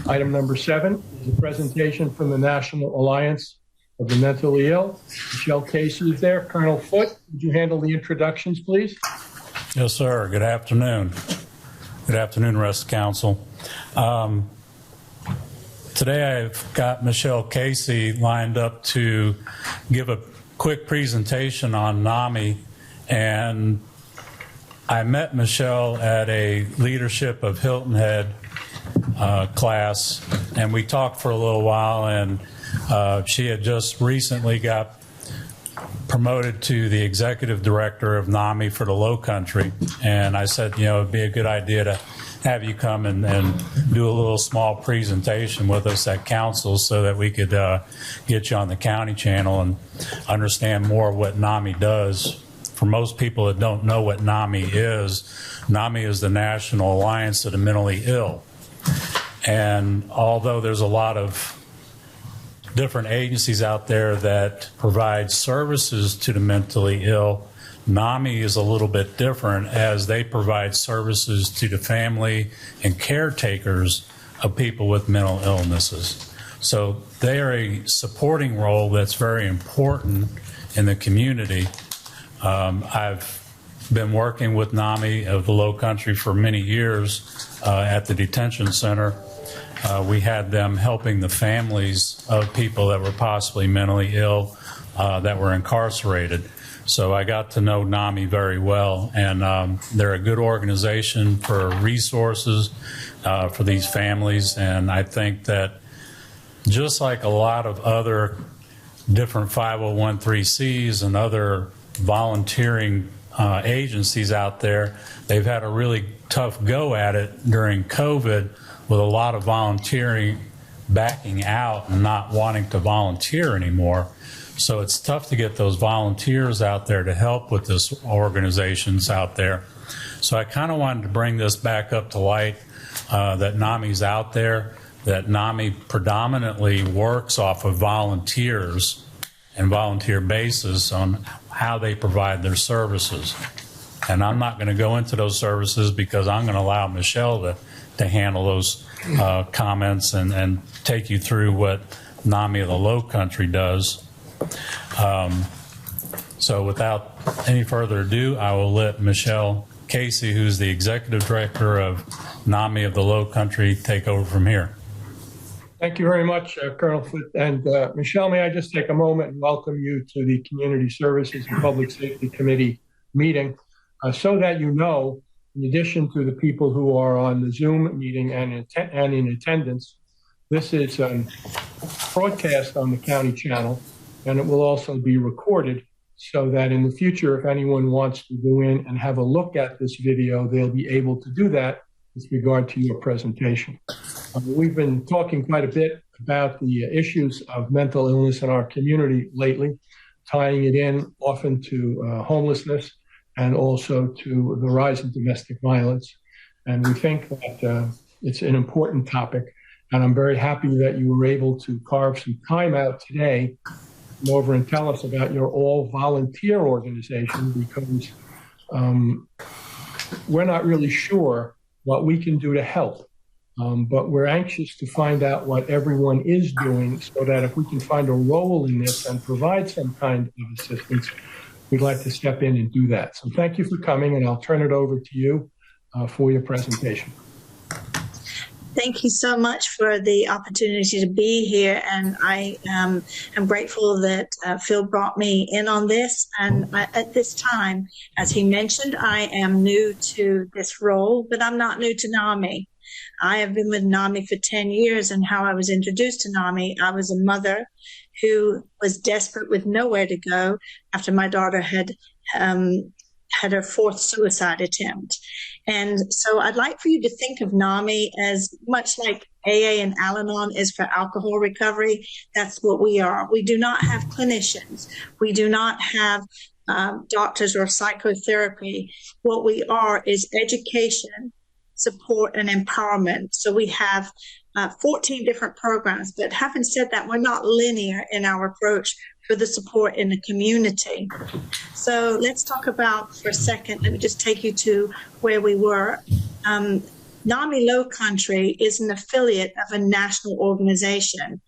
Item number 7 is a presentation from the National Alliance of the Mentally Ill. Michelle Casey is there. Colonel Foote, would you handle the introductions, please? Yes, sir. Good afternoon. Good afternoon, rest of council. Today I've got Michelle Casey lined up to give a quick presentation on NAMI, and I met Michelle at a Leadership of Hilton Head class, and we talked for a little while, and she had just recently got promoted to the executive director of NAMI for the Low Country, and I said, you know, it'd be a good idea to have you come and do a little small presentation with us at council so that we could get you on the county channel and understand more what NAMI does. For most people that don't know what NAMI is the National Alliance of the Mentally Ill. And although there's a lot of different agencies out there that provide services to the mentally ill, NAMI is a little bit different, as they provide services to the family and caretakers of people with mental illnesses. So they are a supporting role that's very important in the community. I've been working with NAMI of the Low Country for many years at the detention center. We had them helping the families of people that were possibly mentally ill that were incarcerated. So I got to know NAMI very well, and they're a good organization for resources for these families. And I think that just like a lot of other different 501(c)(3)s and other volunteering agencies out there, they've had a really tough go at it during COVID, with a lot of volunteering backing out and not wanting to volunteer anymore. So it's tough to get those volunteers out there to help with this organizations out there. So I kind of wanted to bring this back up to light, that NAMI's out there, that NAMI predominantly works off of volunteers and volunteer basis on how they provide their services. And I'm not going to go into those services because I'm going to allow Michelle to handle those comments and take you through what NAMI of the Low Country does. So without any further ado, I will let Michelle Casey, who's the executive director of NAMI of the Low Country, take over from here. Thank you very much, Colonel Foote. And Michelle, may I just take a moment and welcome you to the Community Services and Public Safety Committee meeting, so that you know, in addition to the people who are on the Zoom meeting and in attendance, this is broadcast on the county channel, and it will also be recorded so that in the future, if anyone wants to go in and have a look at this video, they'll be able to do that with regard to your presentation. We've been talking quite a bit about the issues of mental illness in our community lately, tying it in often to homelessness and also to the rise in domestic violence. And we think that it's an important topic. And I'm very happy that you were able to carve some time out today to come over and tell us about your all-volunteer organization, because we're not really sure what we can do to help. But we're anxious to find out what everyone is doing, so that if we can find a role in this and provide some kind of assistance, we'd like to step in and do that. So thank you for coming, and I'll turn it over to you for your presentation. Thank you so much for the opportunity to be here, and I am grateful that Phil brought me in on this. And at this time, as he mentioned, I am new to this role, but I'm not new to NAMI. I have been with NAMI for 10 years, and how I was introduced to NAMI, I was a mother who was desperate with nowhere to go after my daughter had her 4th suicide attempt. And so I'd like for you to think of NAMI as much like AA and Al-Anon is for alcohol recovery. That's what we are. We do not have clinicians. We do not have doctors or psychotherapy. What we are is education, support, and empowerment. So we have 14 different programs, but having said that, we're not linear in our approach for the support in the community. So let's talk about, for a second, let me just take you to where we were. Nami Low Country is an affiliate of a national organization.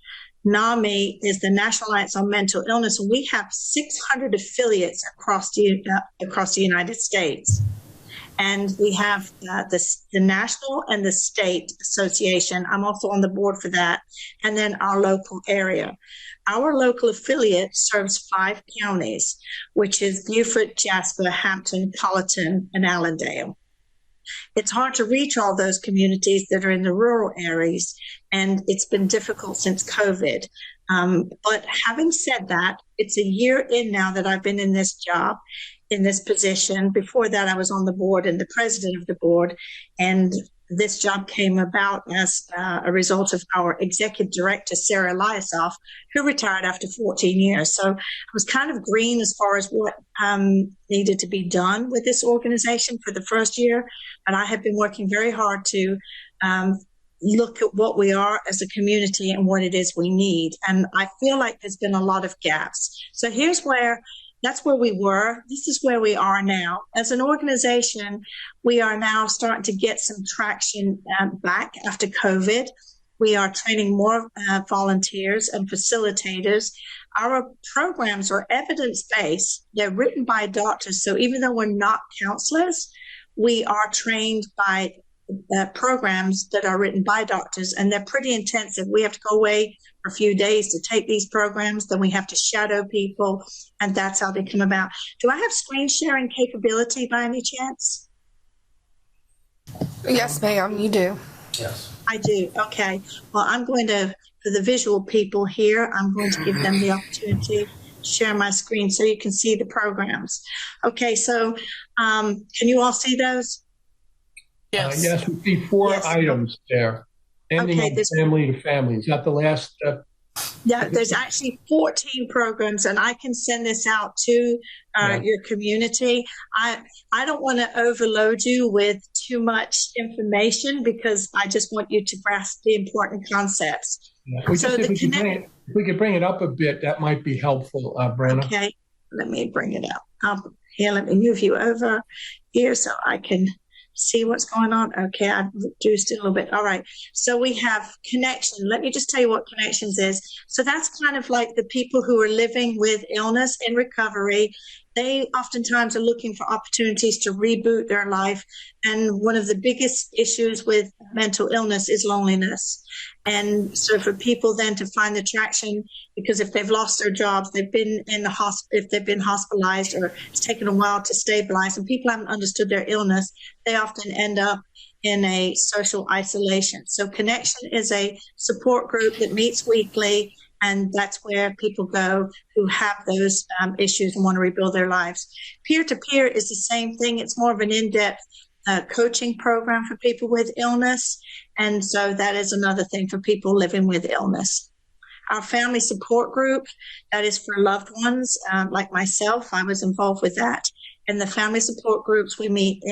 NAMI is the National Alliance on Mental Illness, and we have 600 affiliates across the United States. And we have the national and the state association. I'm also on the board for that. And then our local area. Our local affiliate serves 5 counties, which is Beaufort, Jasper, Hampton, Colleton, and Allendale. It's hard to reach all those communities that are in the rural areas, and it's been difficult since COVID. But having said that, it's a year in now that I've been in this job, in this position. Before that, I was on the board and the president of the board, and this job came about as a result of our executive director, Sarah Eliasoff, who retired after 14 years. So I was kind of green as far as what needed to be done with this organization for the first year. And I have been working very hard to look at what we are as a community and what it is we need. And I feel like there's been a lot of gaps. So that's where we were. This is where we are now. As an organization, we are now starting to get some traction back after COVID. We are training more volunteers and facilitators. Our programs are evidence-based. They're written by doctors. So even though we're not counselors, we are trained by programs that are written by doctors, and they're pretty intensive. We have to go away for a few days to take these programs, then we have to shadow people, and that's how they come about. Do I have screen sharing capability by any chance? Yes, ma'am, you do. Yes. I do. Okay. Well, I'm going to, for the visual people here, I'm going to give them the opportunity to share my screen so you can see the programs. Okay, so can you all see those? Yes. Yes, we see 4 items there, ending Okay, on family to family. Is that the last? Yeah, there's actually 14 programs, and I can send this out to your community. I don't want to overload you with too much information because I just want you to grasp the important concepts. Yeah. If we could bring it up a bit, that might be helpful, Brenna. Okay, let me bring it up. Here, let me move you over here so I can see what's going on. Okay, I've reduced it a little bit. All right. So we have Connection. Let me just tell you what Connections is. So that's kind of like the people who are living with illness in recovery. They oftentimes are looking for opportunities to reboot their life. And one of the biggest issues with mental illness is loneliness. And so for people then to find the traction, because if they've lost their jobs, they've been in the hospital, if they've been hospitalized, or it's taken a while to stabilize, and people haven't understood their illness, they often end up in a social isolation. So Connection is a support group that meets weekly, and that's where people go who have those issues and want to rebuild their lives. Peer-to-peer is the same thing. It's more of an in-depth coaching program for people with illness. And so that is another thing for people living with illness. Our family support group, that is for loved ones like myself. I was involved with that. And the family support groups, we meet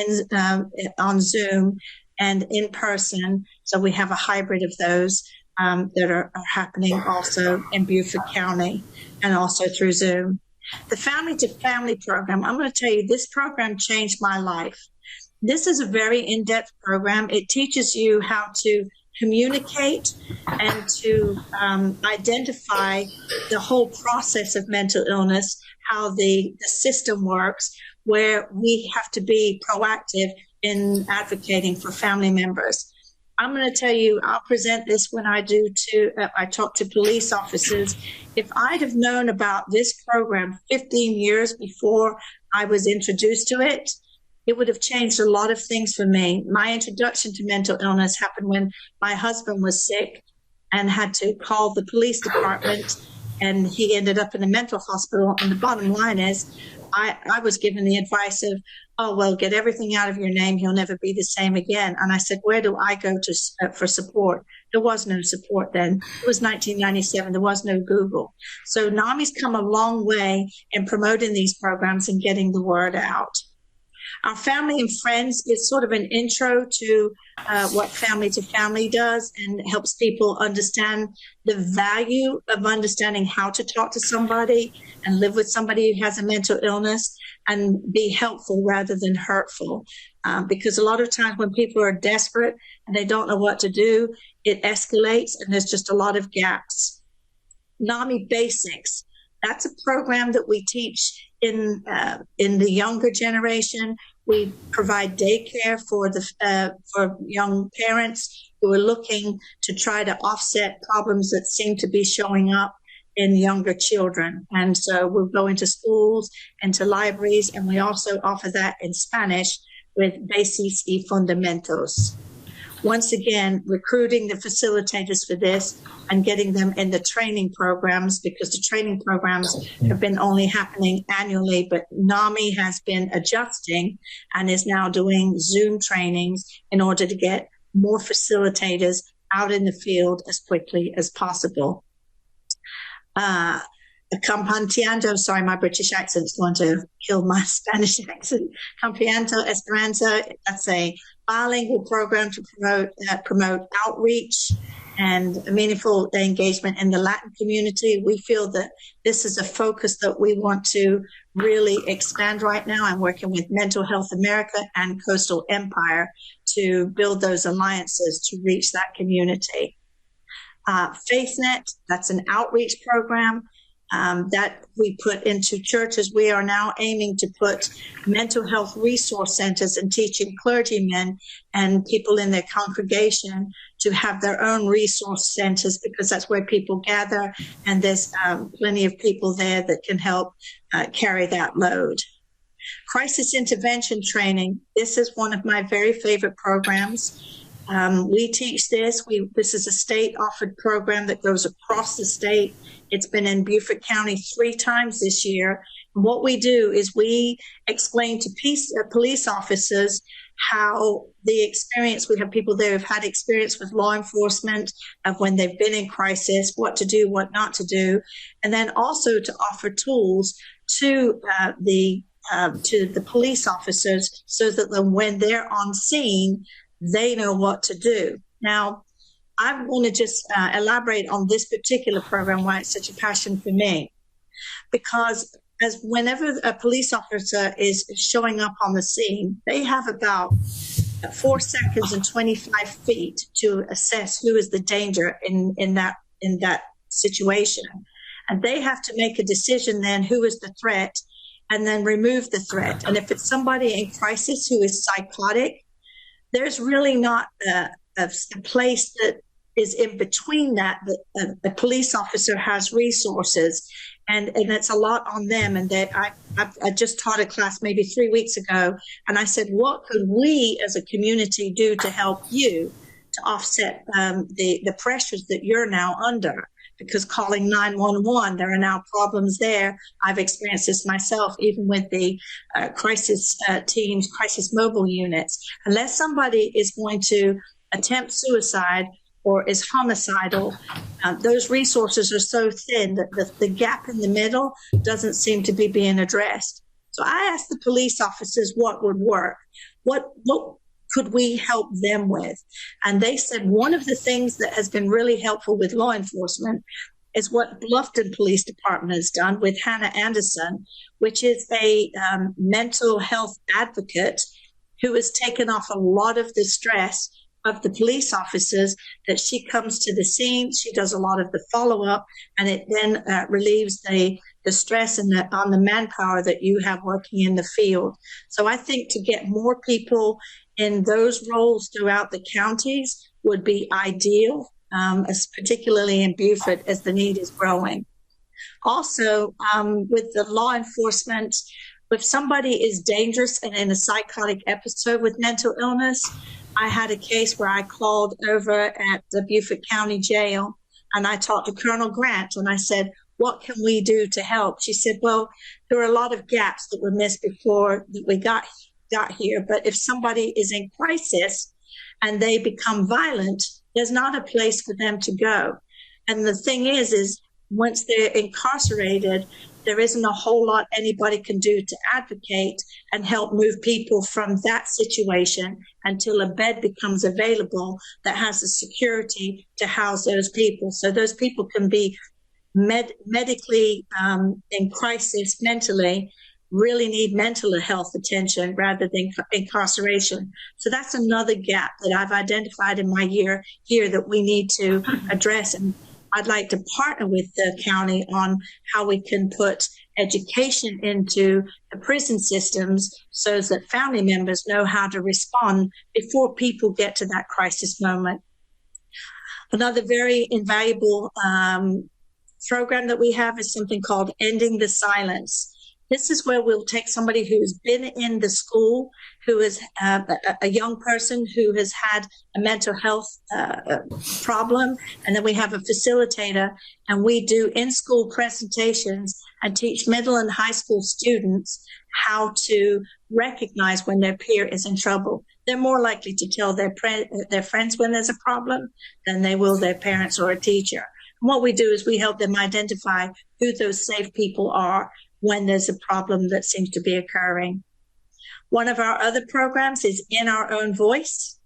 on Zoom and in person. So we have a hybrid of those that are happening also in Beaufort County and also through Zoom. The Family to Family program, I'm going to tell you, this program changed my life. This is a very in-depth program. It teaches you how to communicate and to identify the whole process of mental illness, how the system works, where we have to be proactive in advocating for family members. I'm going to tell you, I'll present this when I talk to police officers. If I'd have known about this program 15 years before I was introduced to it, it would have changed a lot of things for me. My introduction to mental illness happened when my husband was sick and had to call the police department, and he ended up in a mental hospital. And the bottom line is, I was given the advice of, oh, well, get everything out of your name. He'll never be the same again. And I said, where do I go for support? There was no support then. It was 1997. There was no Google. So NAMI's come a long way in promoting these programs and getting the word out. Our Family and Friends is sort of an intro to what Family to Family does, and helps people understand the value of understanding how to talk to somebody and live with somebody who has a mental illness. and be helpful rather than hurtful. Because a lot of times when people are desperate and they don't know what to do, it escalates and there's just a lot of gaps. Nami Basics, that's a program that we teach in the younger generation. We provide daycare for young parents who are looking to try to offset problems that seem to be showing up in younger children. And so we'll go into schools and to libraries, and we also offer that in Spanish with Basics y Fundamentos. Once again, recruiting the facilitators for this and getting them in the training programs, because the training programs have been only happening annually, but NAMI has been adjusting and is now doing Zoom trainings in order to get more facilitators out in the field as quickly as possible. Campanteando, sorry, my British accent's going to kill my Spanish accent. Campeando Esperanza, that's a bilingual program to promote outreach and meaningful engagement in the Latin community. We feel that this is a focus that we want to really expand right now. I'm working with Mental Health America and Coastal Empire to build those alliances to reach that community. FaithNet, that's an outreach program that we put into churches. We are now aiming to put mental health resource centers and teaching clergymen and people in their congregation to have their own resource centers, because that's where people gather, and there's plenty of people there that can help carry that load. Crisis intervention training. This is one of my very favorite programs. We teach this. This is a state-offered program that goes across the state. It's been in Beaufort County 3 times this year. And what we do is we explain to police officers how the experience, we have people there who've had experience with law enforcement of when they've been in crisis, what to do, what not to do, and then also to offer tools to the police officers so that when they're on scene, they know what to do. Now, I want to just elaborate on this particular program, why it's such a passion for me. Because whenever a police officer is showing up on the scene, they have about 4 seconds and 25 feet to assess who is the danger in that situation. And they have to make a decision then who is the threat, and then remove the threat. And if it's somebody in crisis who is psychotic, there's really not a place that is in between that a police officer has resources, and it's a lot on them. And I just taught a class maybe 3 weeks ago, and I said, what could we as a community do to help you to offset the pressures that you're now under? Because calling 911, there are now problems there. I've experienced this myself, even with the crisis teams, crisis mobile units. Unless somebody is going to attempt suicide or is homicidal, those resources are so thin that the gap in the middle doesn't seem to be being addressed. So I asked the police officers what would work. What could we help them with? And they said one of the things that has been really helpful with law enforcement is what Bluffton Police Department has done with Hannah Anderson, which is a mental health advocate who has taken off a lot of the stress of the police officers, that she comes to the scene, she does a lot of the follow-up, and it then relieves the stress on the manpower that you have working in the field. So I think to get more people in those roles throughout the counties would be ideal, particularly in Beaufort as the need is growing. Also, with the law enforcement, if somebody is dangerous and in a psychotic episode with mental illness, I had a case where I called over at the Beaufort County Jail, and I talked to Colonel Grant, and I said, what can we do to help? She said, well, there are a lot of gaps that were missed before we got here, but if somebody is in crisis and they become violent, there's not a place for them to go. And the thing is once they're incarcerated, there isn't a whole lot anybody can do to advocate and help move people from that situation until a bed becomes available that has the security to house those people. So those people can be medically in crisis mentally, really need mental health attention rather than incarceration. So that's another gap that I've identified in my year here that we need to address. And I'd like to partner with the county on how we can put education into the prison systems so that family members know how to respond before people get to that crisis moment. Another very invaluable program that we have is something called Ending the Silence. This is where we'll take somebody who's been in the school, who is a young person who has had a mental health problem, and then we have a facilitator, and we do in-school presentations and teach middle and high school students how to recognize when their peer is in trouble. They're more likely to tell their friends when there's a problem than they will their parents or a teacher. And what we do is we help them identify who those safe people are when there's a problem that seems to be occurring. One of our other programs is In Our Own Voice.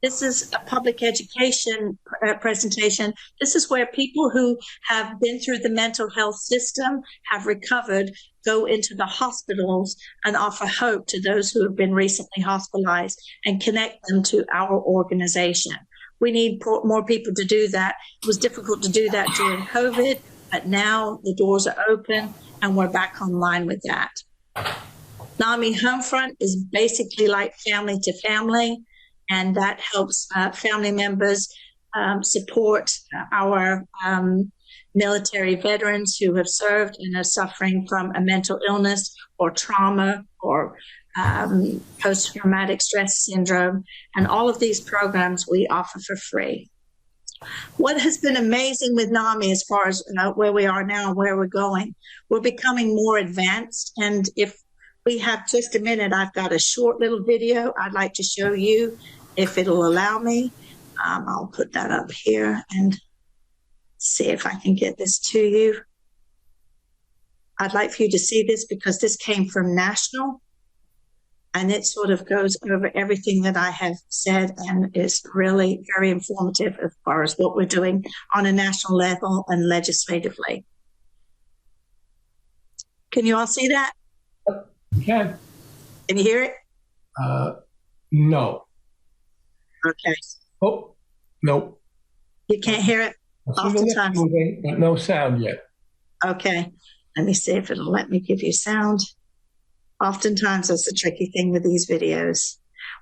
This is a public education presentation. This is where people who have been through the mental health system, have recovered, go into the hospitals and offer hope to those who have been recently hospitalized and connect them to our organization. We need more people to do that. It was difficult to do that during COVID, but now the doors are open and we're back online with that. NAMI Homefront is basically like family to family, and that helps family members support our military veterans who have served and are suffering from a mental illness or trauma or post-traumatic stress syndrome. And all of these programs we offer for free. What has been amazing with NAMI as far as where we are now and where we're going, we're becoming more advanced. And if we have just a minute, I've got a short little video I'd like to show you, if it'll allow me. I'll put that up here and see if I can get this to you. I'd like for you to see this because this came from National, and it sort of goes over everything that I have said and is really very informative as far as what we're doing on a national level and legislatively. Can you all see that? Can. Can you hear it? No. Okay. Oh, no. You can't hear it? Oftentimes. Moving, but no sound yet. Okay. Let me see if it'll let me give you sound. Oftentimes that's the tricky thing with these videos.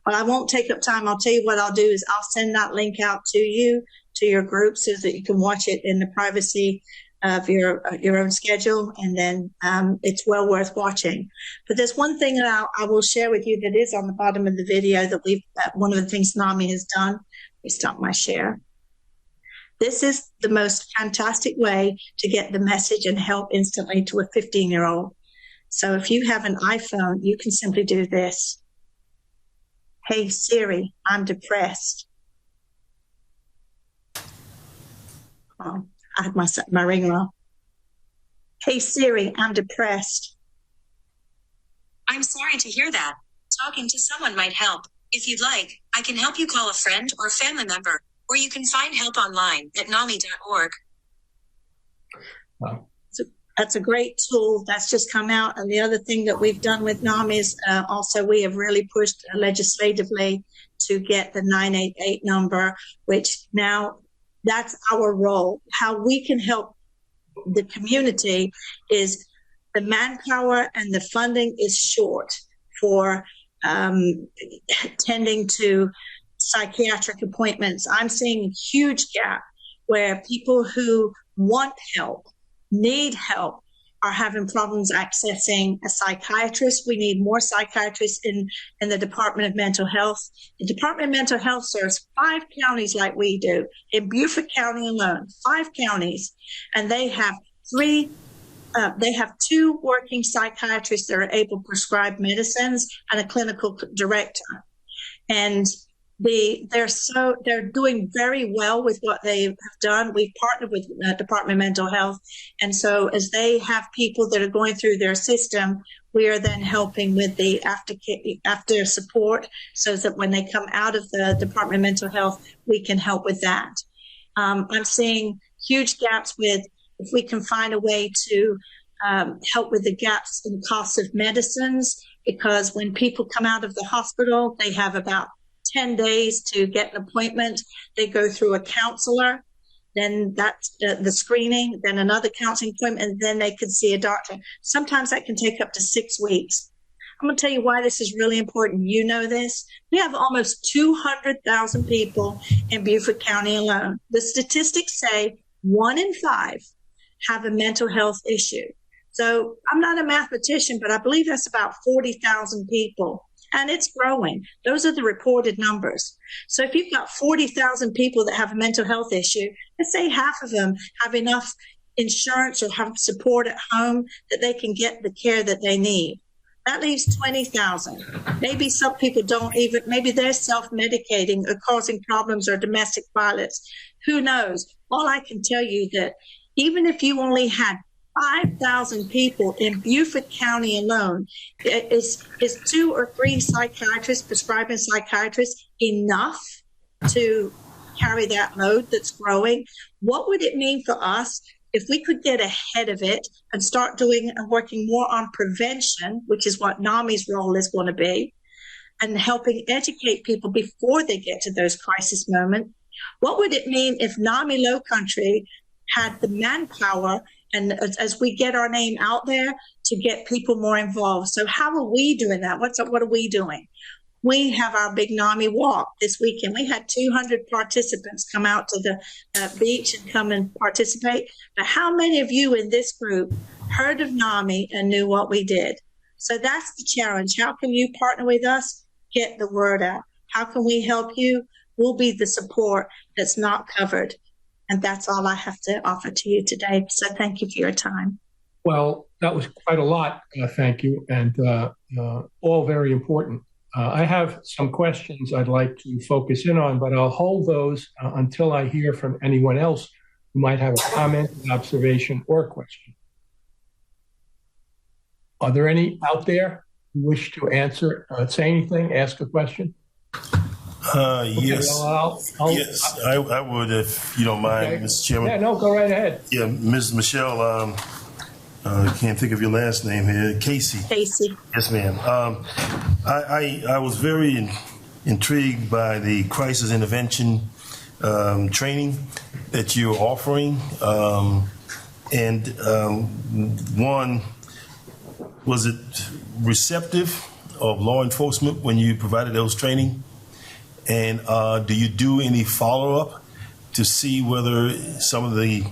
Well, I won't take up time. I'll tell you what I'll do is I'll send that link out to you, to your group, so that you can watch it in the privacy of your own schedule, and then it's well worth watching. But there's one thing that I will share with you that is on the bottom of the video that one of the things NAMI has done. Let me stop my share. This is the most fantastic way to get the message and help instantly to a 15-year-old. So if you have an iPhone, you can simply do this. Hey Siri, I'm depressed. Oh, I had my ringer on. Hey Siri, I'm depressed. I'm sorry to hear that. Talking to someone might help. If you'd like, I can help you call a friend or family member, or you can find help online at nami.org. Wow. That's a great tool that's just come out. And the other thing that we've done with NAMI is also we have really pushed legislatively to get the 988 number, which now that's our role. How we can help the community is the manpower and the funding is short for tending to psychiatric appointments. I'm seeing a huge gap where people who want help, need help, are having problems accessing a psychiatrist. We need more psychiatrists in the Department of Mental Health. The Department of Mental Health serves 5 counties like we do. In Beaufort County alone, 5 counties, and they have 2 working psychiatrists that are able to prescribe medicines and a clinical director. And they're doing very well with what they have done. We've partnered with the Department of Mental Health. And so as they have people that are going through their system, we are then helping with the after support so that when they come out of the Department of Mental Health, we can help with that. I'm seeing huge gaps with if we can find a way to help with the gaps in costs of medicines, because when people come out of the hospital, they have about 10 days to get an appointment. They go through a counselor, then that's the screening, then another counseling appointment, and then they can see a doctor. Sometimes that can take up to 6 weeks. I'm going to tell you why this is really important. You know this. We have almost 200,000 people in Beaufort County alone. The statistics say 1 in 5 have a mental health issue. So I'm not a mathematician, but I believe that's about 40,000 people. And it's growing. Those are the reported numbers. So if you've got 40,000 people that have a mental health issue, let's say half of them have enough insurance or have support at home that they can get the care that they need. That leaves 20,000. Maybe some people don't even, maybe they're self-medicating or causing problems or domestic violence. Who knows? All I can tell you that even if you only had 5,000 people in Beaufort County alone, is 2 or 3 psychiatrists, prescribing psychiatrists, enough to carry that load that's growing? What would it mean for us if we could get ahead of it and start doing and working more on prevention, which is what NAMI's role is going to be, and helping educate people before they get to those crisis moments? What would it mean if NAMI Low Country had the manpower, and as we get our name out there, to get people more involved? So how are we doing that? What are we doing? We have our big Nami Walk this weekend. We had 200 participants come out to the beach and come and participate. But how many of you in this group heard of NAMI and knew what we did? So that's the challenge. How can you partner with us? Get the word out. How can we help you? We'll be the support that's not covered. And that's all I have to offer to you today. So thank you for your time. Well, that was quite a lot. Thank you. And all very important. I have some questions I'd like to focus in on, but I'll hold those until I hear from anyone else who might have a comment, an observation, or a question. Are there any out there who wish to answer, say anything, ask a question? Yes. Okay, yes, I would, if you don't mind, okay. Mr. Chairman. Yeah, no, go right ahead. Yeah, Ms. Michelle, I can't think of your last name here. Casey. Casey. Yes, ma'am. I was very intrigued by the crisis intervention training that you're offering. One, was it receptive of law enforcement when you provided those training? And do you do any follow-up to see whether some of the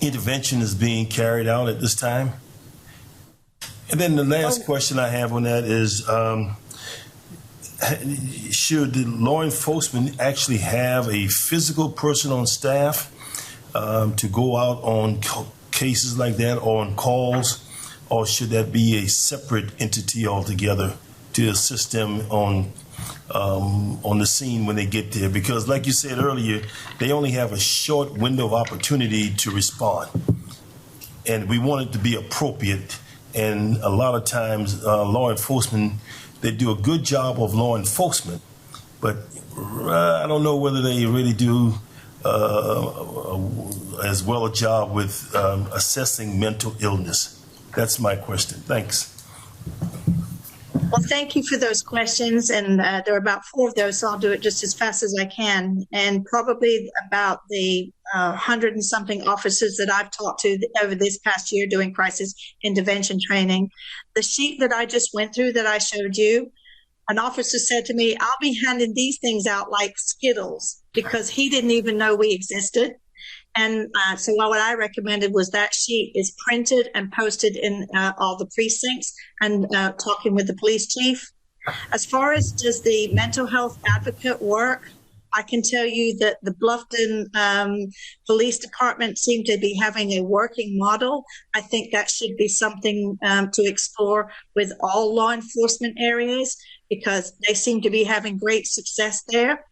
intervention is being carried out at this time? And then the last question I have on that is, should the law enforcement actually have a physical person on staff to go out on cases like that or on calls, or should that be a separate entity altogether to assist them on the scene when they get there? Because like you said earlier, they only have a short window of opportunity to respond, and we want it to be appropriate. And a lot of times law enforcement, they do a good job of law enforcement, but I don't know whether they really do as well a job with assessing mental illness. That's my question. Thanks. Well, thank you for those questions. And there are about 4 of those, so I'll do it just as fast as I can. And probably about the 100 and something officers that I've talked to over this past year doing crisis intervention training. The sheet that I just went through that I showed you, an officer said to me, I'll be handing these things out like Skittles, because he didn't even know we existed. And so what I recommended was that sheet is printed and posted in all the precincts, and talking with the police chief. As far as does the mental health advocate work, I can tell you that the Bluffton Police Department seem to be having a working model. I think that should be something to explore with all law enforcement areas, because they seem to be having great success there.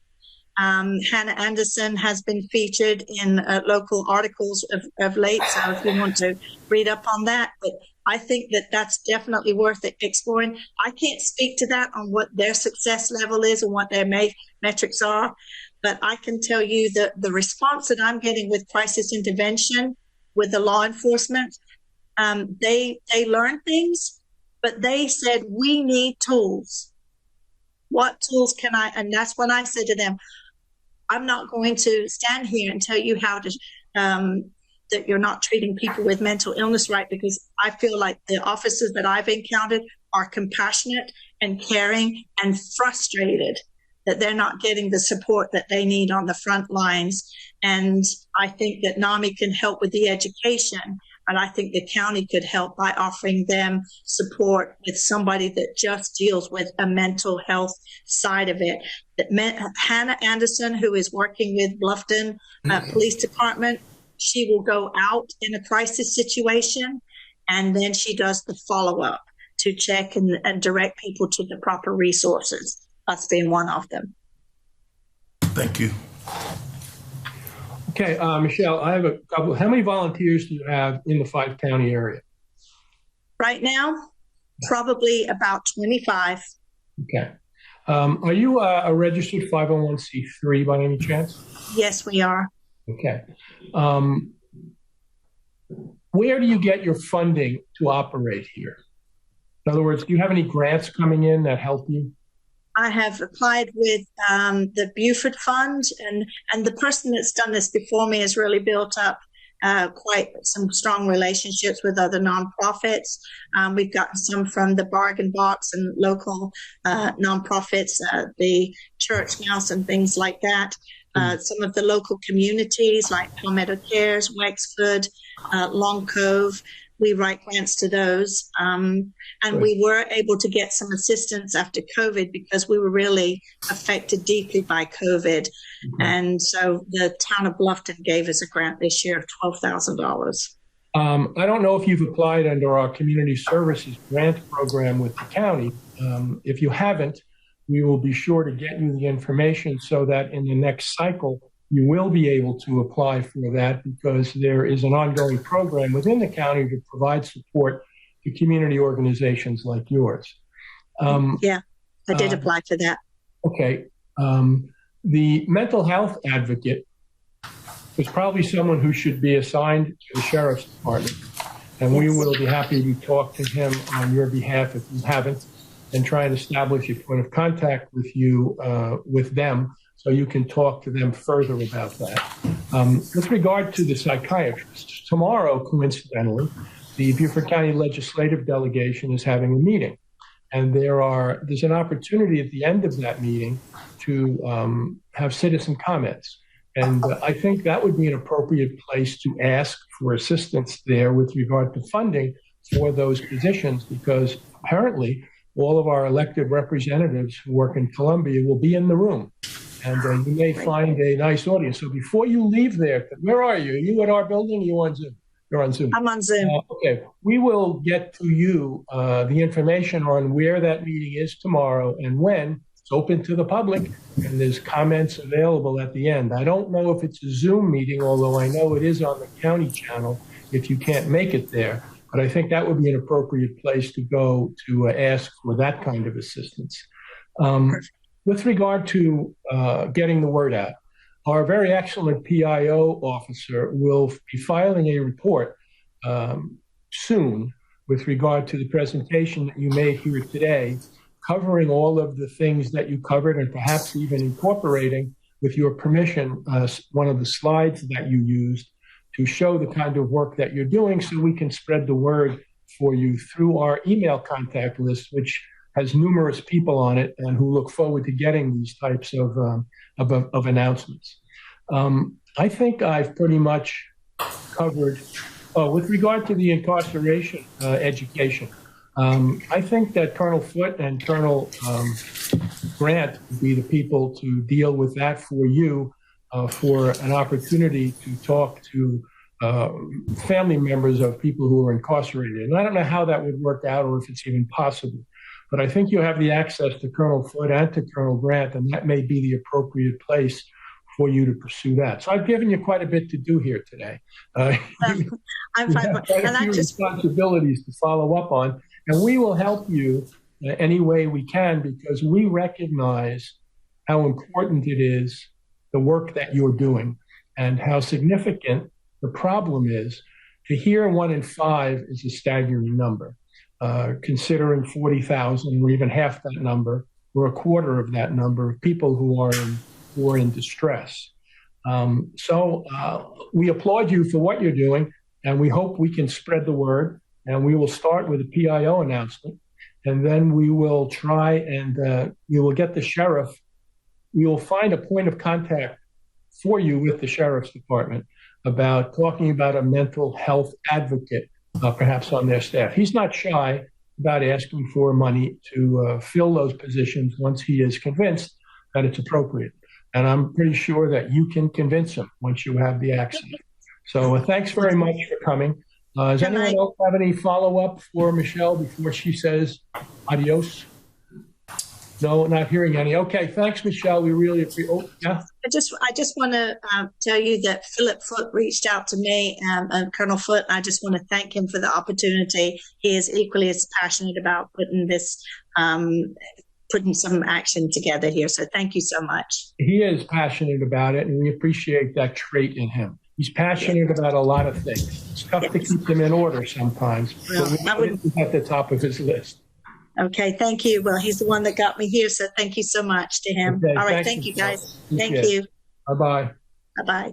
Hannah Anderson has been featured in local articles of late, so if you want to read up on that. But I think that that's definitely worth exploring. I can't speak to that on what their success level is and what their metrics are, but I can tell you that the response that I'm getting with crisis intervention with the law enforcement. They learn things, but they said, we need tools. What tools can I, and that's when I said to them, I'm not going to stand here and tell you how to, that you're not treating people with mental illness right, because I feel like the officers that I've encountered are compassionate and caring and frustrated that they're not getting the support that they need on the front lines. And I think that NAMI can help with the education, and I think the county could help by offering them support with somebody that just deals with a mental health side of it. Hannah Anderson, who is working with Bluffton Police Department, she will go out in a crisis situation, and then she does the follow-up to check and direct people to the proper resources, us being one of them. Thank you. Okay, Michelle, I have a couple. How many volunteers do you have in the 5-county area? Right now, probably about 25. Okay. Are you a registered 501c3 by any chance? Yes, we are. Okay. Where do you get your funding to operate here? In other words, do you have any grants coming in that help you? I have applied with the Beaufort Fund, and the person that's done this before me has really built up quite some strong relationships with other nonprofits. We've gotten some from the Bargain Box and local nonprofits, the Church Mouse and things like that. Some of the local communities like Palmetto Cares, Wexford, Long Cove. We write grants to those. And we were able to get some assistance after COVID because we were really affected deeply by COVID. Mm-hmm. And so the town of Bluffton gave us a grant this year of $12,000. I don't know if you've applied under our community services grant program with the county. If you haven't, we will be sure to get you the information so that in the next cycle, you will be able to apply for that, because there is an ongoing program within the county to provide support to community organizations like yours. Yeah, I did apply for that. Okay. The mental health advocate is probably someone who should be assigned to the sheriff's department, and we will be happy to talk to him on your behalf if you haven't, and try and establish a point of contact with you, with them, so you can talk to them further about that. With regard to the psychiatrist, tomorrow, coincidentally, the Beaufort County Legislative Delegation is having a meeting. And there's an opportunity at the end of that meeting to have citizen comments. And I think that would be an appropriate place to ask for assistance there with regard to funding for those positions, because apparently all of our elected representatives who work in Columbia will be in the room. And you may find a nice audience. So before you leave there, where are you? Are you at our building? Are you on Zoom? You're on Zoom. I'm on Zoom. Okay. We will get to you the information on where that meeting is tomorrow and when. It's open to the public, and there's comments available at the end. I don't know if it's a Zoom meeting, although I know it is on the county channel if you can't make it there. But I think that would be an appropriate place to go to ask for that kind of assistance. With regard to getting the word out, our very excellent PIO officer will be filing a report soon with regard to the presentation that you made here today, covering all of the things that you covered, and perhaps even incorporating, with your permission, one of the slides that you used to show the kind of work that you're doing, so we can spread the word for you through our email contact list, which has numerous people on it and who look forward to getting these types of announcements. I think I've pretty much covered, with regard to the incarceration education, I think that Colonel Foote and Colonel Grant would be the people to deal with that for you, for an opportunity to talk to family members of people who are incarcerated. And I don't know how that would work out or if it's even possible. But I think you have the access to Colonel Foote and to Colonel Grant, and that may be the appropriate place for you to pursue that. So I've given you quite a bit to do here today. I'm fine. Quite a few responsibilities to follow up on, and we will help you any way we can, because we recognize how important it is, the work that you're doing, and how significant the problem is. to hear 1 in 5 is a staggering number. Considering 40,000 or even half that number or a quarter of that number of people who are in distress. So we applaud you for what you're doing, and we hope we can spread the word. And we will start with a Pio announcement, and then we will try and you will get the sheriff. We will find a point of contact for you with the sheriff's department about talking about a mental health advocate, perhaps on their staff. He's not shy about asking for money to fill those positions once he is convinced that it's appropriate. And I'm pretty sure that you can convince him once you have the access. So thanks very much for coming. Does anyone else have any follow-up for Michelle before she says adios? No, not hearing any. Okay, thanks, Michelle. We really appreciate. Oh, yeah. I just want to tell you that Philip Foote reached out to me, and Colonel Foote. I just want to thank him for the opportunity. He is equally as passionate about putting some action together here. So thank you so much. He is passionate about it, and we appreciate that trait in him. He's passionate about a lot of things. It's tough to keep them in order sometimes, but he's at the top of his list. Okay, thank you. Well, he's the one that got me here, so thank you so much to him. Okay, all right, thank you, guys. Thank you. Bye-bye. Bye-bye.